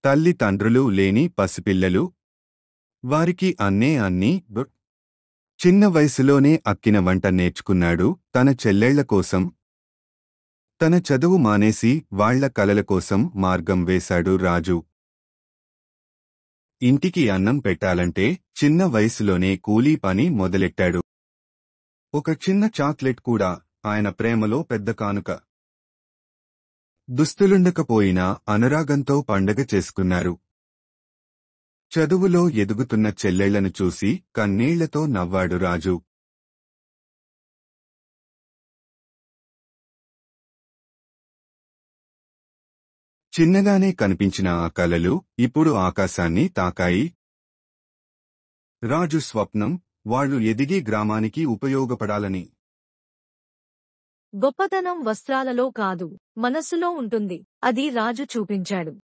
తల్లిదండ్రులు లేని పసిపిల్లలు. వారికి అన్నీ చిన్న వయసులోనే అక్కిన వంట నేర్చుకున్నాడు తన చెల్లెళ్ల కోసం. తన చదువు మానేసి వాళ్ల కలల కోసం మార్గం వేశాడు రాజు. ఇంటికి అన్నం పెట్టాలంటే చిన్న వయసులోనే కూలీ పని మొదలెట్టాడు. ఒక చిన్న చాక్లెట్ కూడా ఆయన ప్రేమలో పెద్ద కానుక. దుస్తులుండకపోయినా అనురాగంతో పండగ చేసుకున్నారు. చదువులో ఎదుగుతున్న చెల్లెళ్లను చూసి కన్నీళ్లతో నవ్వాడు రాజు. చిన్నగానే కనిపించిన ఆ కలలు ఇప్పుడు ఆకాశాన్ని తాకాయి. రాజు స్వప్నం వాళ్లు ఎదిగి గ్రామానికి ఉపయోగపడాలని. గొప్పతనం వస్త్రాలలో కాదు, మనస్సులో ఉంటుంది. అది రాజు చూపించాడు.